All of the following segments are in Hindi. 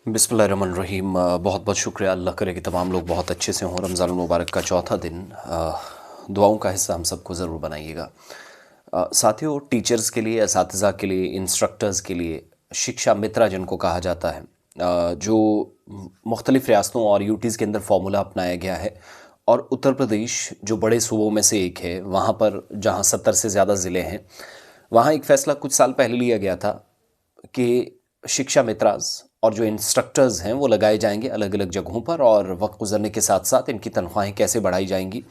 बिस्मिल्लाहिर्रहमानिर्रहीम। बहुत बहुत शुक्रिया। अल्लाह करे कि तमाम लोग बहुत अच्छे से हों। रमज़ान मुबारक का चौथा दिन, दुआओं का हिस्सा हम सबको ज़रूर बनाइएगा। साथियों, टीचर्स के लिए, असातिज़ा के लिए, इंस्ट्रक्टर्स के लिए शिक्षा मित्रा जिनको कहा जाता है, जो मुख्तलिफ़ रियासतों और यूटीज़ के अंदर फार्मूला अपनाया गया है, और उत्तर प्रदेश जो बड़े सूबों में से एक है, वहाँ पर जहाँ 70 से ज़्यादा ज़िले हैं, वहाँ एक फ़ैसला कुछ साल पहले लिया गया था कि शिक्षा मित्रास और जो इंस्ट्रक्टर्स हैं वो लगाए जाएंगे अलग अलग जगहों पर, और वक्त गुजरने के साथ साथ इनकी तनख्वाहें कैसे बढ़ाई जाएंगी।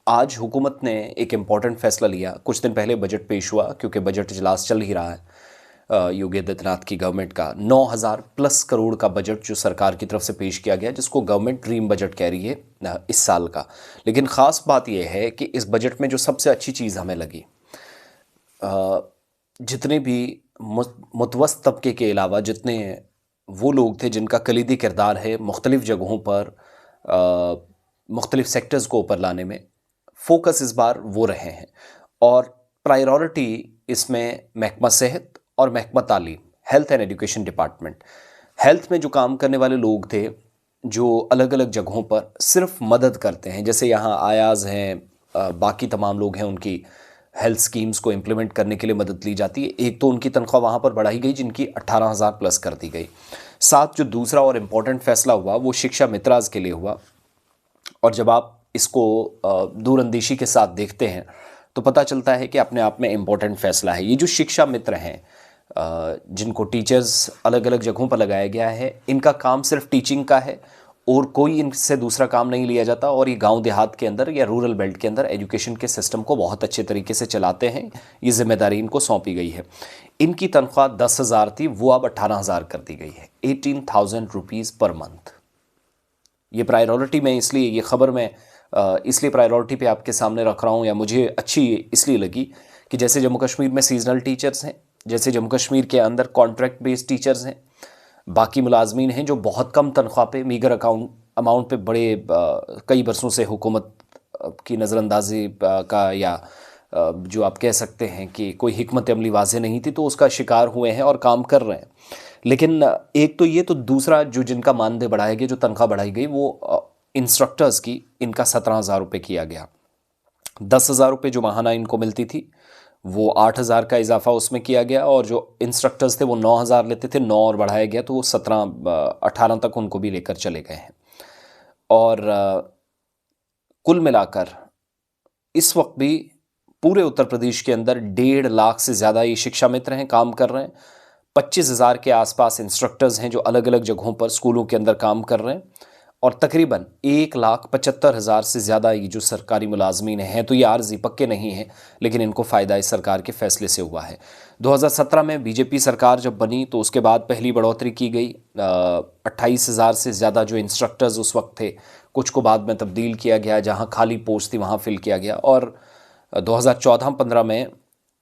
आज हुकूमत ने एक इम्पॉर्टेंट फ़ैसला लिया। कुछ दिन पहले बजट पेश हुआ, क्योंकि बजट इजलास चल ही रहा है। योगी आदित्यनाथ की गवर्नमेंट का 9,000 प्लस करोड़ का बजट जो सरकार की तरफ से पेश किया गया, जिसको गवर्नमेंट ड्रीम बजट कह रही है इस साल का। लेकिन ख़ास बात यह है कि इस बजट में जो सबसे अच्छी चीज़ हमें लगी, जितने भी मुतवस्त तबके के अलावा जितने वो लोग थे जिनका कलीदी किरदार है मुख्तलिफ़ जगहों पर मुख्तलिफ़ सेक्टर्स को ऊपर लाने में, फोकस इस बार वो रहे हैं। और प्रायोरिटी इसमें महकमा सेहत और महकमा तालीम, health and education department. Health में जो काम करने वाले लोग थे, जो अलग अलग जगहों पर सिर्फ मदद करते हैं, जैसे यहाँ आयाज़ हैं, बाकी तमाम लोग हैं, उनकी हेल्थ स्कीम्स को इम्प्लीमेंट करने के लिए मदद ली जाती है। एक तो उनकी तनख्वाह वहाँ पर बढ़ाई गई, जिनकी 18,000 प्लस कर दी गई। साथ जो दूसरा और इम्पॉर्टेंट फ़ैसला हुआ वो शिक्षा मित्राज के लिए हुआ। और जब आप इसको दूरअंदेशी के साथ देखते हैं तो पता चलता है कि अपने आप में इम्पॉर्टेंट फ़ैसला है। ये जो शिक्षा मित्र हैं, जिनको टीचर्स अलग अलग जगहों पर लगाया गया है, इनका काम सिर्फ टीचिंग का है और कोई इनसे दूसरा काम नहीं लिया जाता। और ये गांव देहात के अंदर या रूरल बेल्ट के अंदर एजुकेशन के सिस्टम को बहुत अच्छे तरीके से चलाते हैं। ये जिम्मेदारी इनको सौंपी गई है। इनकी तनख्वाह 10,000 थी, वो अब 18,000 कर दी गई है, 18,000 रुपीज़ पर मंथ। ये प्रायोरिटी में इसलिए, ये ख़बर मैं इसलिए प्रायोरिटी पे आपके सामने रख रहा हूँ, या मुझे अच्छी इसलिए लगी कि जैसे जम्मू कश्मीर में सीजनल टीचर्स हैं, जैसे जम्मू कश्मीर के अंदर कॉन्ट्रैक्ट बेस्ड टीचर्स हैं, बाकी मुलाजमीन हैं जो बहुत कम तनख्वाह पे, मीगर अमाउंट पे बड़े कई बरसों से हुकूमत की नज़रअंदाजी का, या जो आप कह सकते हैं कि कोई हिकमत अमली वाज़ेह नहीं थी, तो उसका शिकार हुए हैं और काम कर रहे हैं। लेकिन एक तो ये, तो दूसरा जो जिनका मानदेय बढ़ाया गया, जो तनख्वाह बढ़ाई गई, वो इंस्ट्रक्टर्स की, इनका 17,000 रुपये किया गया। 10,000 रुपये जो माहाना इनको मिलती थी, वो 8,000 का इजाफा उसमें किया गया। और जो इंस्ट्रक्टर्स थे वो 9,000 लेते थे, 9 और बढ़ाया गया, तो वो 18 तक उनको भी लेकर चले गए हैं। और कुल मिलाकर इस वक्त भी पूरे उत्तर प्रदेश के अंदर 1.5 लाख से ज़्यादा ये शिक्षा मित्र हैं, काम कर रहे हैं। 25,000 के आसपास इंस्ट्रक्टर्स हैं जो अलग अलग जगहों पर स्कूलों के अंदर काम कर रहे हैं। और तकरीबन 1,75,000 से ज़्यादा ये जो सरकारी मुलाजमीन हैं, तो ये आर्जी पक्के नहीं हैं, लेकिन इनको फ़ायदा इस सरकार के फ़ैसले से हुआ है। 2017 में बीजेपी सरकार जब बनी तो उसके बाद पहली बढ़ोतरी की गई। 28,000 से ज़्यादा जो इंस्ट्रक्टर्स उस वक्त थे, कुछ को बाद में तब्दील किया गया, जहाँ खाली पोस्ट थी वहाँ फिल किया गया। और 2014-15 में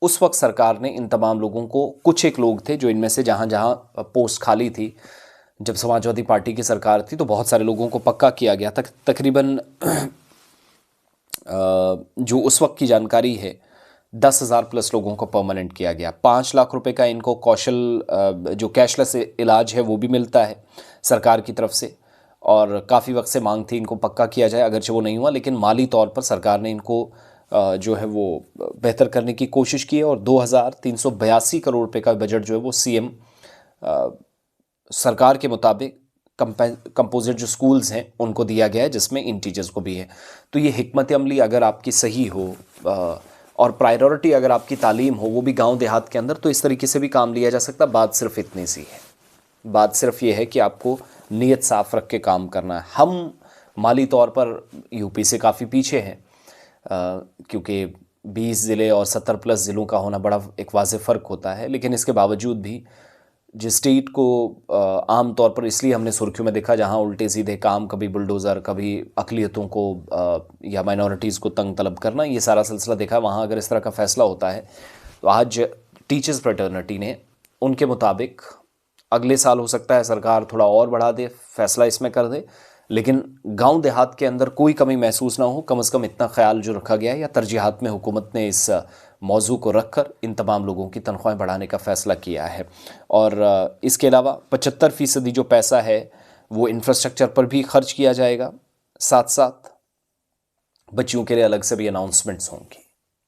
उस वक्त सरकार ने इन तमाम लोगों को, कुछ एक लोग थे जो इनमें से जहाँ जहाँ पोस्ट खाली थी, जब समाजवादी पार्टी की सरकार थी तो बहुत सारे लोगों को पक्का किया गया। तकरीबन जो उस वक्त की जानकारी है, 10,000 प्लस लोगों को परमानेंट किया गया। 5 लाख रुपए का इनको कौशल जो कैशलेस इलाज है वो भी मिलता है सरकार की तरफ से। और काफ़ी वक्त से मांग थी इनको पक्का किया जाए, अगरचे वो नहीं हुआ, लेकिन माली तौर पर सरकार ने इनको जो है वो बेहतर करने की कोशिश की है। और 2,382 करोड़ रुपए का बजट जो है वो सीएम सरकार के मुताबिक कंपोजिट जो स्कूल्स हैं उनको दिया गया है, जिसमें इन टीचर्स को भी है। तो ये हिकमत अमली अगर आपकी सही हो, और प्रायोरिटी अगर आपकी तालीम हो, वो भी गांव देहात के अंदर, तो इस तरीके से भी काम लिया जा सकता। बात सिर्फ इतनी सी है, बात सिर्फ ये है कि आपको नीयत साफ रख के काम करना है। हम माली तौर पर यूपी से काफ़ी पीछे हैं, क्योंकि 20 ज़िले और 70 प्लस ज़िलों का होना बड़ा एक वाज़ेह फ़र्क होता है। लेकिन इसके बावजूद भी जिस स्टेट को आम तौर पर इसलिए हमने सुर्खियों में देखा, जहां उल्टे सीधे काम, कभी बुलडोज़र, कभी अक़लियतों को या माइनॉरिटीज़ को तंग तलब करना, ये सारा सिलसिला देखा, वहां अगर इस तरह का फ़ैसला होता है तो आज टीचर्स फ्रेटर्निटी ने उनके मुताबिक अगले साल हो सकता है सरकार थोड़ा और बढ़ा दे, फ़ैसला इसमें कर दे, लेकिन गांव देहात के अंदर कोई कमी महसूस ना हो, कम से कम इतना ख्याल जो रखा गया है, या तरजीहात में हुकूमत ने इस मौजू को रखकर इन तमाम लोगों की तनख्वाहें बढ़ाने का फ़ैसला किया है। और इसके अलावा 75% जो पैसा है वो इंफ्रास्ट्रक्चर पर भी खर्च किया जाएगा। साथ साथ बच्चियों के लिए अलग से भी अनाउंसमेंट्स होंगी।